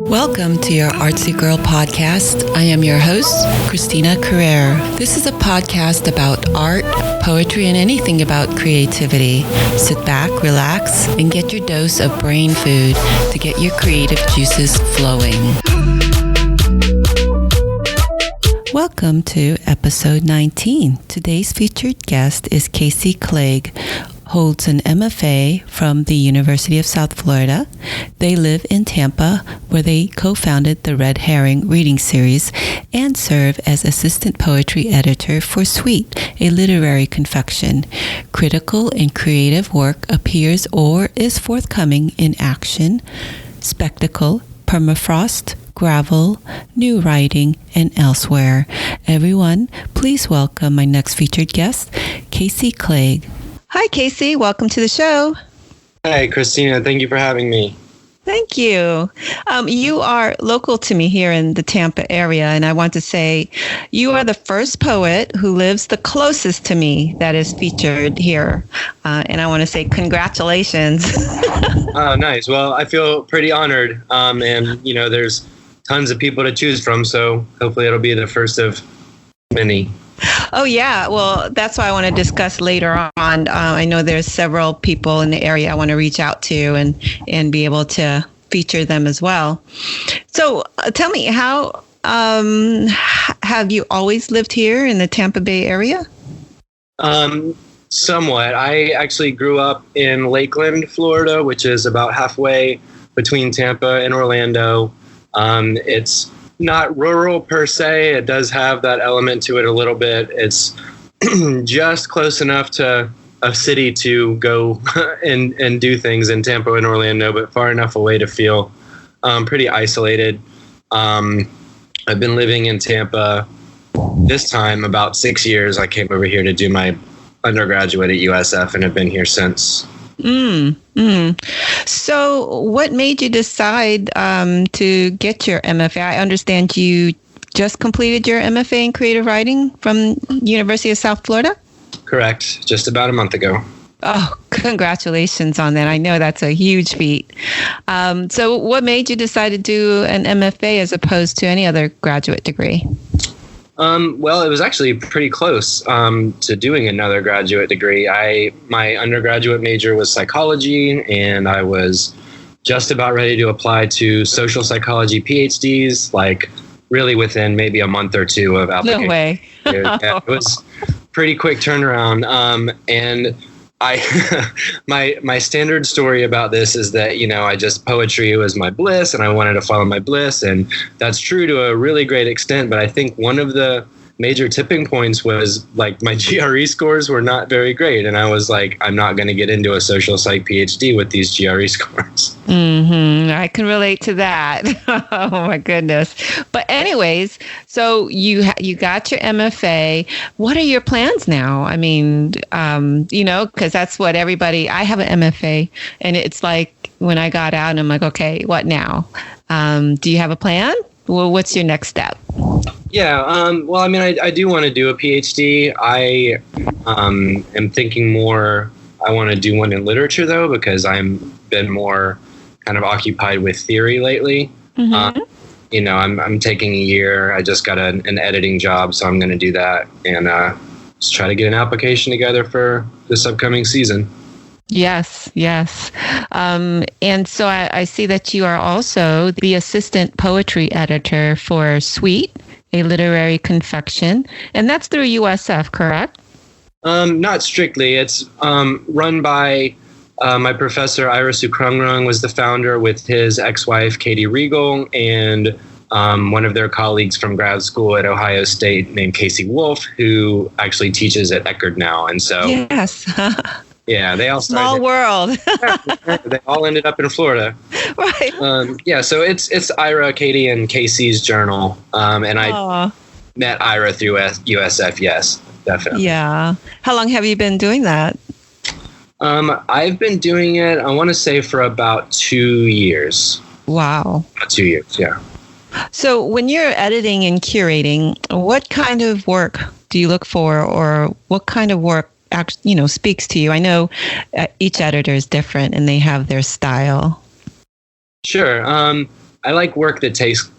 Welcome to your Artsy Girl podcast. I am your host, Christina Carrere. This is a podcast about art, poetry, and anything about creativity. Sit back, relax, and get your dose of brain food to get your creative juices flowing. Welcome to episode 19. Today's featured guest is Casey Clague, holds an MFA from the University of South Florida. They live in Tampa, where they co-founded the Red Herring reading series and serve as assistant poetry editor for Sweet, a literary confection. Critical and creative work appears or is forthcoming in Action, Spectacle, Permafrost, Gravel, New Writing, and elsewhere. Everyone, please welcome my next featured guest, Casey Clague. Hi, Casey. Welcome to the show. Hi, Christina. Thank you for having me. Thank you. You are local to me here in the Tampa area, and I want to say you are the first poet who lives the closest to me that is featured here. And I want to say congratulations. Oh, nice. Well, I feel pretty honored. And, there's tons of people to choose from, so hopefully it'll be the first of many. Oh, yeah. Well, that's what I want to discuss later on. I know there's several people in the area I want to reach out to and be able to feature them as well. So tell me, how have you always lived here in the Tampa Bay area? Somewhat. I actually grew up in Lakeland, Florida, which is about halfway between Tampa and Orlando. It's not rural per se. It does have that element to it a little bit. It's just close enough to a city to go and do things in Tampa and Orlando, but far enough away to feel pretty isolated. I've been living in Tampa this time about 6 years. I came over here to do my undergraduate at USF and have been here since. So what made you decide to get your MFA? I understand you just completed your MFA in creative writing from University of South Florida? Correct. Just about a month ago. Oh, congratulations on that. I know that's a huge feat. So what made you decide to do an MFA as opposed to any other graduate degree? Well, it was actually pretty close to doing another graduate degree. My undergraduate major was psychology, and I was just about ready to apply to social psychology PhDs, like really within maybe a month or two of application. No way. Yeah, it was pretty quick turnaround. And my standard story about this is that, poetry was my bliss and I wanted to follow my bliss. And that's true to a really great extent. But I think one of the major tipping points was like my GRE scores were not very great. And I was like, I'm not going to get into a social psych PhD with these GRE scores. I can relate to that. Oh, my goodness. But anyways, so you got your MFA. What are your plans now? I mean, because that's what I have an MFA, and it's like when I got out, I'm like, okay, what now? Do you have a plan? Well, what's your next step? Yeah. Well, I mean, I do want to do a PhD. I am thinking more. I want to do one in literature, though, because I've been more kind of occupied with theory lately. I'm taking a year. I just got an editing job, so I'm going to do that and just try to get an application together for this upcoming season. Yes. And so I see that you are also the assistant poetry editor for Sweet, a literary confection, and that's through USF, correct? Not strictly. It's run by my professor, Ira Sukrangrung, was the founder with his ex-wife, Katie Regal, and one of their colleagues from grad school at Ohio State named Casey Wolf, who actually teaches at Eckerd now. And so, yes. Yeah, they all started. Small world. They all ended up in Florida. Right. So it's Ira, Katie, and Casey's journal. And I met Ira through USF. Yes, definitely. Yeah. How long have you been doing that? I've been doing it, I want to say, for about 2 years. Wow. About 2 years, yeah. So when you're editing and curating, what kind of work do you look for, or what kind of work speaks to you? I know each editor is different and they have their style. Sure. I like work that takes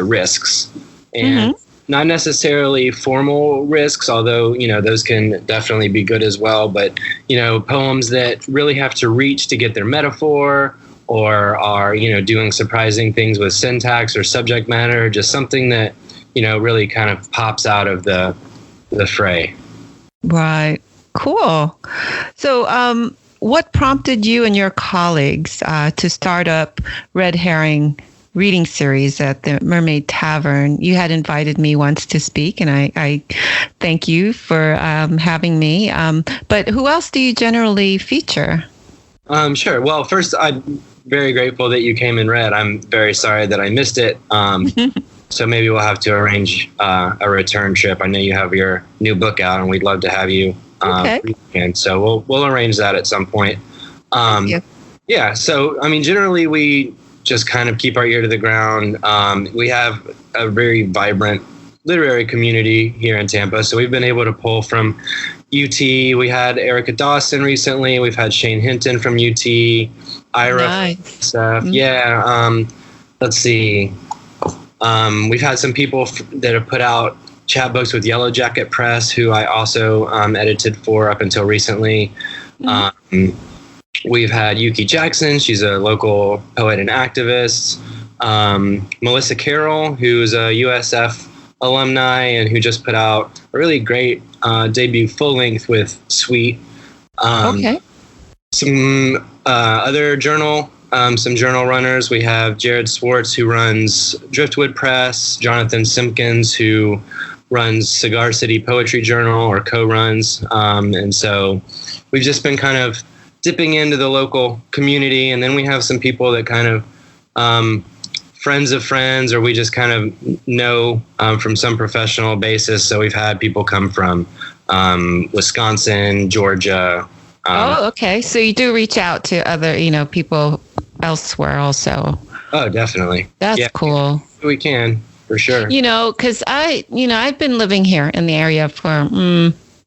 risks, and not necessarily formal risks, although, those can definitely be good as well. But, poems that really have to reach to get their metaphor, or are, doing surprising things with syntax or subject matter, just something that, really kind of pops out of the fray. Right. Cool. So, what prompted you and your colleagues to start up Red Herring reading series at the Mermaid Tavern? You had invited me once to speak, and I thank you for having me. But who else do you generally feature? Sure. Well, first, I'm very grateful that you came and read. I'm very sorry that I missed it. So maybe we'll have to arrange a return trip. I know you have your new book out, and we'd love to have you. And so we'll arrange that at some point. Yeah. So, generally we just kind of keep our ear to the ground. We have a very vibrant literary community here in Tampa. So we've been able to pull from UT. We had Erica Dawson recently. We've had Shane Hinton from UT. Ira. Nice. Stuff. Yeah. Let's see. We've had some people that have put out chapbooks with Yellow Jacket Press, who I also edited for up until recently. We've had Yuki Jackson. She's a local poet and activist. Melissa Carroll, who's a USF alumni and who just put out a really great debut full length with Sweet. Some other journal. Some journal runners. We have Jared Swartz, who runs Driftwood Press, Jonathan Simpkins, who runs Cigar City Poetry Journal, or co-runs. And so we've just been kind of dipping into the local community. And then we have some people that kind of friends of friends, or we just kind of know from some professional basis. So we've had people come from Wisconsin, Georgia. Okay. So you do reach out to other, people elsewhere also. Oh, definitely. That's cool. We can, for sure. Because I've been living here in the area for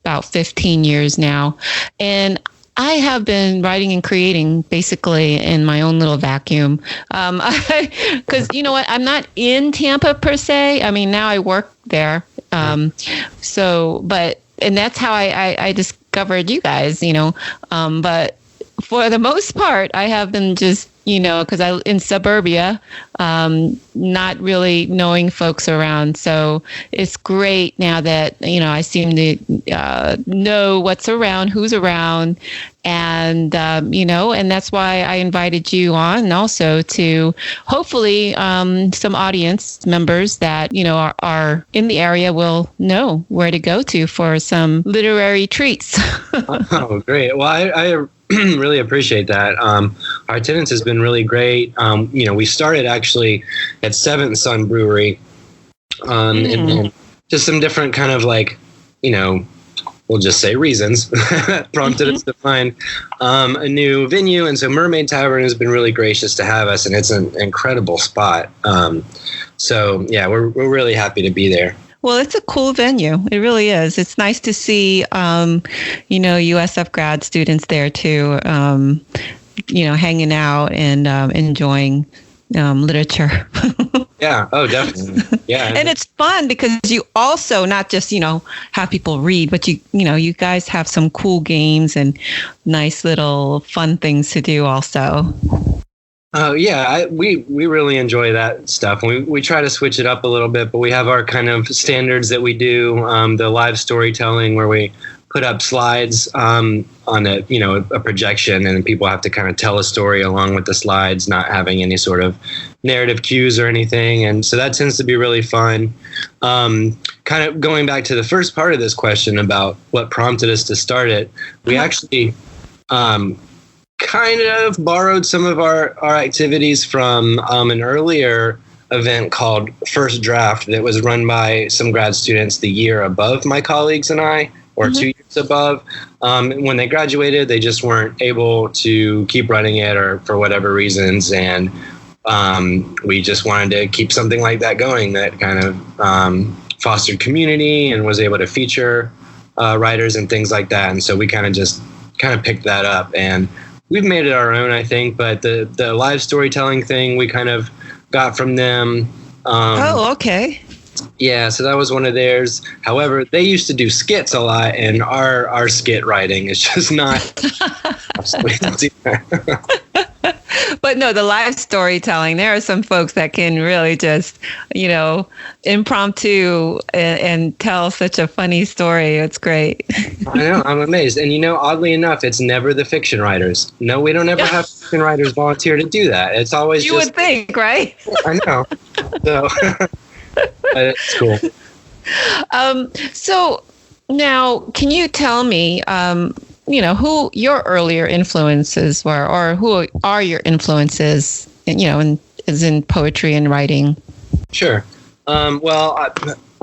about 15 years now. And I have been writing and creating basically in my own little vacuum. Because you know what? I'm not in Tampa per se. Now I work there. And that's how I discovered you guys, but for the most part, I have been just, because I in suburbia, not really knowing folks around. So it's great now that, I seem to know what's around, who's around. And, and that's why I invited you on also to hopefully some audience members that, are in the area will know where to go to for some literary treats. Oh, great. Well, I really appreciate that. Our attendance has been really great. We started actually at Seventh Sun Brewery, and then just some different kind of we'll just say reasons prompted us to find a new venue. And so Mermaid Tavern has been really gracious to have us, and it's an incredible spot. So yeah, we're really happy to be there. Well, it's a cool venue. It really is. It's nice to see, USF grad students there too, hanging out and enjoying literature. Yeah. Oh, definitely. Yeah. And it's fun because you also not just, have people read, but you guys have some cool games and nice little fun things to do also. Oh, yeah. We really enjoy that stuff. We try to switch it up a little bit, but we have our kind of standards that we do, the live storytelling where we put up slides on a projection, and people have to kind of tell a story along with the slides, not having any sort of narrative cues or anything. And so that tends to be really fun. Kind of going back to the first part of this question about what prompted us to start it, we actually kind of borrowed some of our activities from an earlier event called First Draft that was run by some grad students the year above my colleagues and I, or 2 years above. When they graduated, they just weren't able to keep running it, or for whatever reasons. And we just wanted to keep something like that going that kind of fostered community and was able to feature writers and things like that. And so we kind of picked that up. And we've made it our own, I think. But the live storytelling thing we kind of got from them. Okay. Yeah, so that was one of theirs. However, they used to do skits a lot, and our skit writing is just not. But no, the live storytelling, there are some folks that can really just, impromptu and tell such a funny story. It's great. I know, I'm amazed. And oddly enough, it's never the fiction writers. No, we don't ever have fiction writers volunteer to do that. It's always you would think, right? I know. So it's cool. So now, can you tell me, who your earlier influences were, or who are your influences, in poetry and writing? Sure.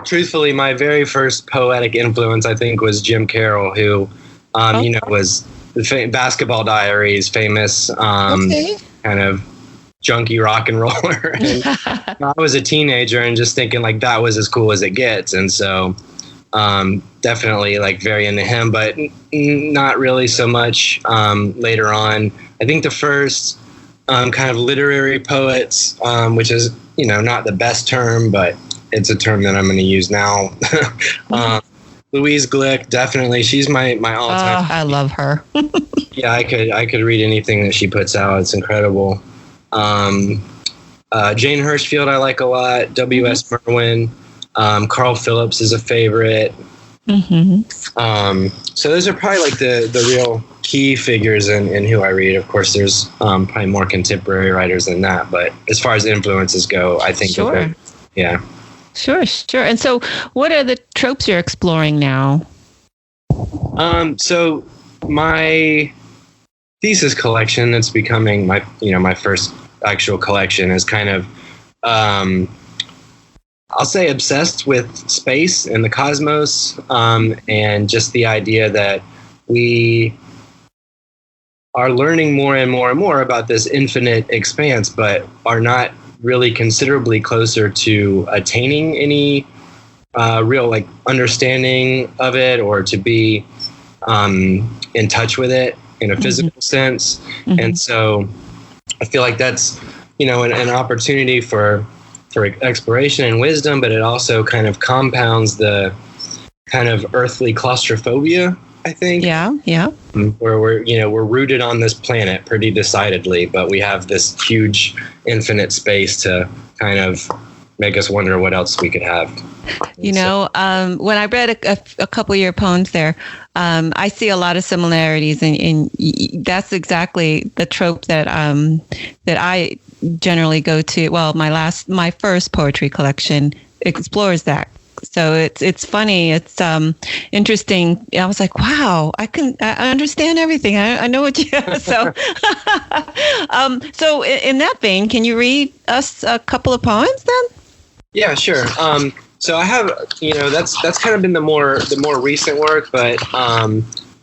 Truthfully, my very first poetic influence, I think, was Jim Carroll, who, was the Basketball Diaries, famous kind of junkie rock and roller. And I was a teenager and just thinking like that was as cool as it gets. And so definitely like very into him, but not really so much later on. I think the first kind of literary poets, which is, not the best term, but it's a term that I'm going to use now. Louise Glick, definitely. She's my all-time. I love her. Yeah, I could read anything that she puts out. It's incredible. Jane Hirschfield I like a lot. W.S. Merwin. Carl Phillips is a favorite. So those are probably like the real key figures in who I read. Of course, there's probably more contemporary writers than that, but as far as influences go, I think sure. Yeah. Sure. And so what are the tropes you're exploring now? So my thesis collection that's becoming my first actual collection is kind of I'll say obsessed with space and the cosmos, and just the idea that we are learning more and more and more about this infinite expanse, but are not really considerably closer to attaining any real like understanding of it, or to be in touch with it in a physical sense. And so I feel like that's an opportunity for exploration and wisdom, but it also kind of compounds the kind of earthly claustrophobia, I think. Yeah. Where we're rooted on this planet pretty decidedly, but we have this huge infinite space to kind of make us wonder what else we could have. When I read a couple of your poems there, I see a lot of similarities, and that's exactly the trope that I generally go to. Well, my first poetry collection explores that. So it's funny. It's interesting. I was like, wow, I understand everything. I know what you have. So, so in that vein, can you read us a couple of poems then? Yeah, sure. So I have, that's kind of been the more recent work, but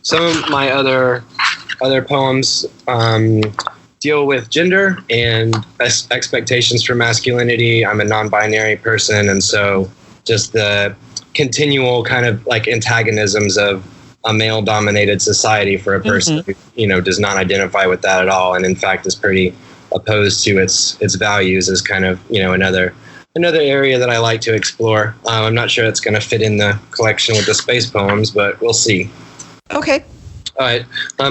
some of my other poems deal with gender and expectations for masculinity. I'm a non-binary person, and so just the continual kind of like antagonisms of a male-dominated society for a person who, does not identify with that at all, and in fact is pretty opposed to its values, is kind of, another area that I like to explore. I'm not sure it's going to fit in the collection with the space poems, but we'll see. Okay. All right.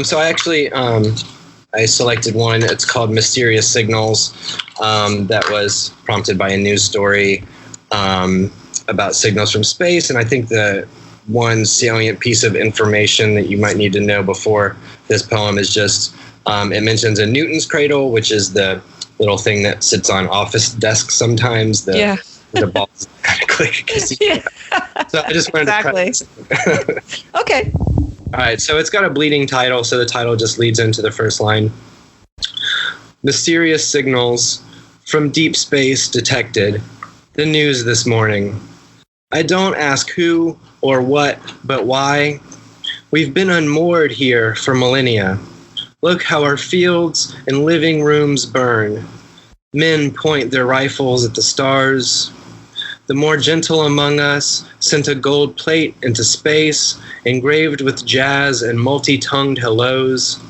So I actually I selected one. It's called Mysterious Signals. That was prompted by a news story about signals from space. And I think the one salient piece of information that you might need to know before this poem is just it mentions a Newton's cradle, which is the little thing that sits on office desks sometimes. The balls kind of click. So I just wanted to Okay. All right, so it's got a bleeding title, so the title just leads into the first line. Mysterious signals from deep space detected. The news this morning. I don't ask who or what, but why. We've been unmoored here for millennia. Look how our fields and living rooms burn. Men point their rifles at the stars. The more gentle among us sent a gold plate into space, engraved with jazz and multi-tongued hellos.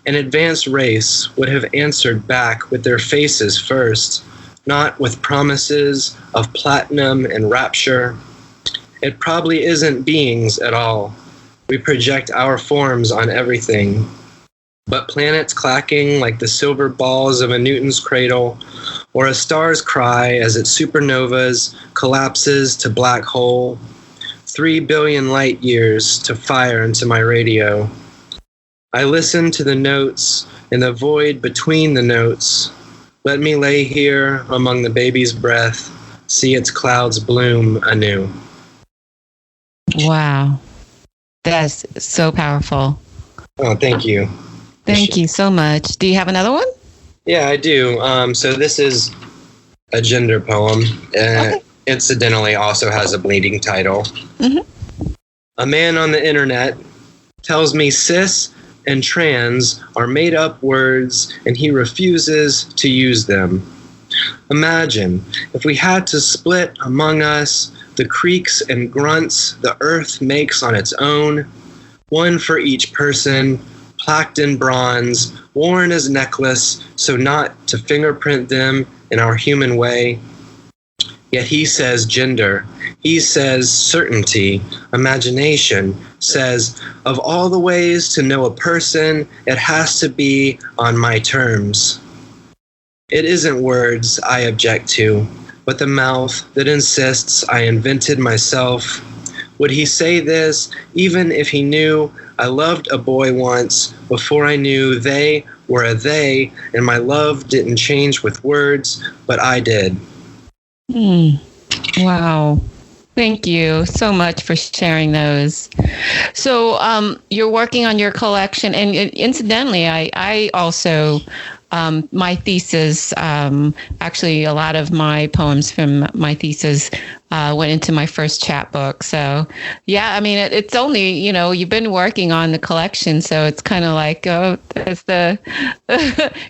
An advanced race would have answered back with their faces first, not with promises of platinum and rapture. It probably isn't beings at all. We project our forms on everything. But planets clacking like the silver balls of a Newton's cradle, or a star's cry as its supernovas collapses to black hole. 3 billion light years to fire into my radio. I listen to the notes in the void between the notes. Let me lay here among the baby's breath, see its clouds bloom anew. Wow. That's so powerful. Oh, thank you. Thank you so much. Do you have another one? Yeah, I do. So this is a gender poem. Okay. Incidentally, also has a bleeding title. Mm-hmm. A man on the internet tells me cis and trans are made-up words, and he refuses to use them. Imagine if we had to split among us the creaks and grunts the earth makes on its own, one for each person, plaqued in bronze, worn as necklace, so not to fingerprint them in our human way. Yet he says gender, he says certainty, imagination, says of all the ways to know a person, it has to be on my terms. It isn't words I object to, but the mouth that insists I invented myself. Would he say this even if he knew I loved a boy once before I knew they were a they, and my love didn't change with words, but I did? Wow. Thank you so much for sharing those. So you're working on your collection, and incidentally, I also, my thesis, actually a lot of my poems from my thesis went into my first chapbook. So yeah, I mean, it's only, you've been working on the collection, so it's kind of like, that's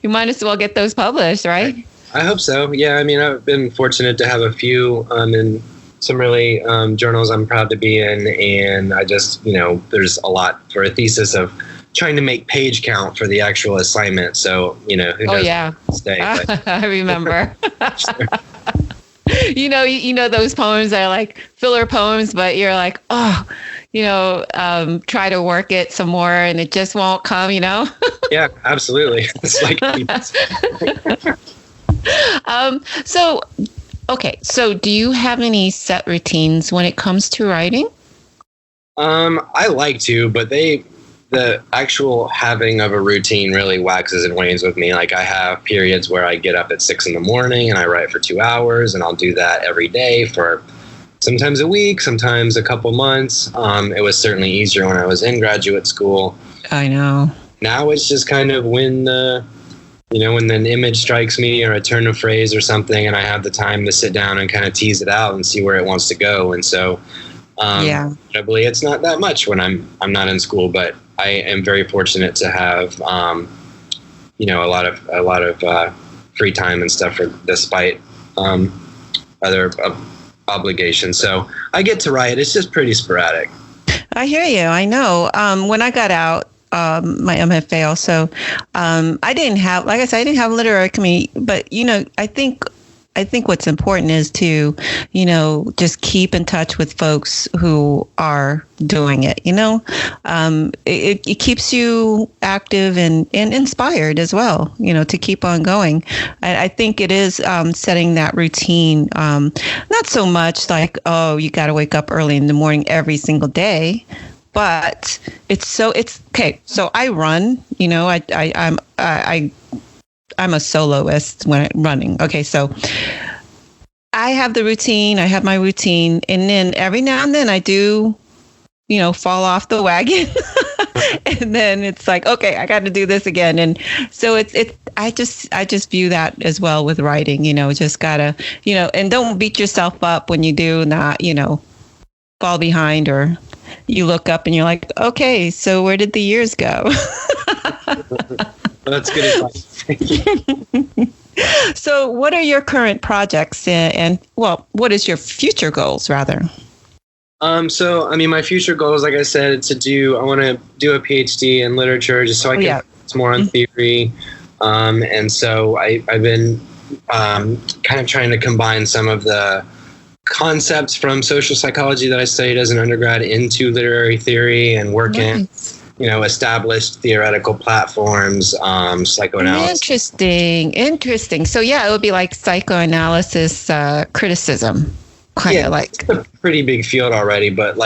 you might as well get those published, right? I hope so. Yeah, I mean, I've been fortunate to have a few in some really journals I'm proud to be in, and I just, there's a lot for a thesis of trying to make page count for the actual assignment. So, who knows? Oh, yeah. Stay, but. I remember. Sure. Those poems are like filler poems, but you're like, try to work it some more and it just won't come, Yeah, absolutely. It's like. So do you have any set routines when it comes to writing? I like to, but the actual having of a routine really waxes and wanes with me. Like I have periods where I get up at 6 a.m. and I write for 2 hours, and I'll do that every day for sometimes a week, sometimes a couple months. It was certainly easier when I was in graduate school. I know. Now it's just kind of when when an image strikes me or a turn of phrase or something, and I have the time to sit down and kind of tease it out and see where it wants to go. And so, probably it's not that much when I'm not in school, but I am very fortunate to have, a lot of free time and stuff despite other obligations. So I get to write. It's just pretty sporadic. I hear you. I know. When I got out, my MFA also, I didn't have, like I said, I didn't have literary community, but, I think what's important is to, just keep in touch with folks who are doing it, it keeps you active and inspired as well, to keep on going. I think it is setting that routine, not so much like, you got to wake up early in the morning every single day. But it's okay. So I run, I'm a soloist when I'm running. Okay. So I have the routine, I have my routine. And then every now and then I do, fall off the wagon and then it's like, okay, I got to do this again. And so I just view that as well with writing, just gotta, and don't beat yourself up when you do not, fall behind, or you look up and you're like, okay, so where did the years go? That's good advice. Thank you. So what are your current projects and what is your future goals rather? My future goals, like I said, I want to do a PhD in literature just so I can It's more on theory. And so I've been kind of trying to combine some of the concepts from social psychology that I studied as an undergrad into literary theory and work in, established theoretical platforms, psychoanalysis. Interesting. So yeah, it would be like psychoanalysis criticism, kind of like. It's a pretty big field already, but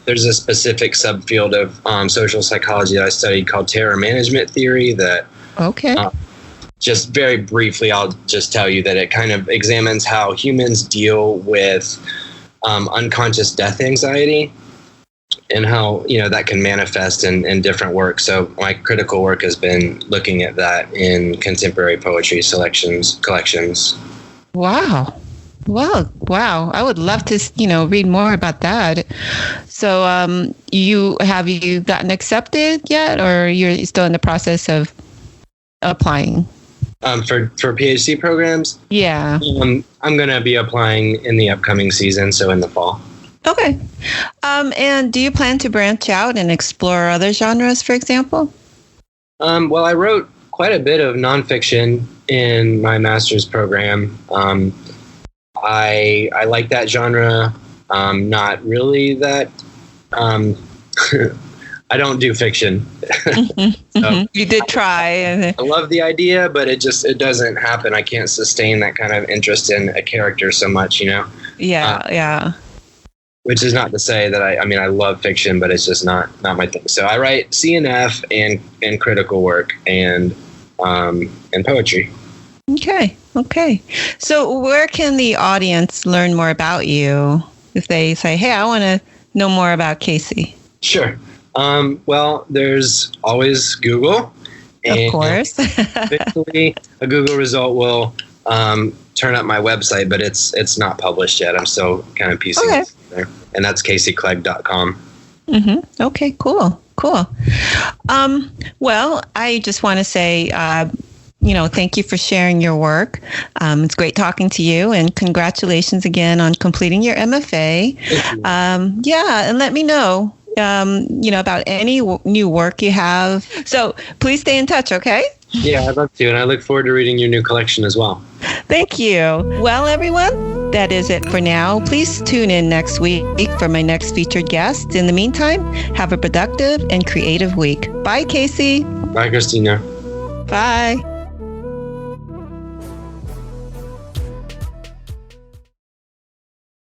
there's a specific subfield of social psychology that I studied called terror management theory that. Okay. Just very briefly, I'll just tell you that it kind of examines how humans deal with unconscious death anxiety and how, that can manifest in different work. So my critical work has been looking at that in contemporary poetry collections. Wow. Well, wow. I would love to, read more about that. So have you gotten accepted yet, or you're still in the process of applying? For PhD programs? Yeah. I'm going to be applying in the upcoming season, so in the fall. Okay. And do you plan to branch out and explore other genres, for example? Well, I wrote quite a bit of nonfiction in my master's program. I like that genre. Not really that... I don't do fiction. So, you did try. I love the idea, but it doesn't happen. I can't sustain that kind of interest in a character so much, Yeah. Which is not to say that I love fiction, but it's just not my thing. So I write CNF and critical work and poetry. Okay. So where can the audience learn more about you if they say, hey, I want to know more about Casey? Sure. Well, there's always Google. Of course. Eventually, a Google result will turn up my website, but it's not published yet. I'm still kind of piecing it there. And that's CaseyClague.com. Mm-hmm. Okay, cool. Well, I just want to say, thank you for sharing your work. It's great talking to you, and congratulations again on completing your MFA. Thank you. And let me know. About any new work you have. So please stay in touch, okay? Yeah, I'd love to. And I look forward to reading your new collection as well. Thank you. Well, everyone, that is it for now. Please tune in next week for my next featured guest. In the meantime, have a productive and creative week. Bye, Casey. Bye, Christina. Bye.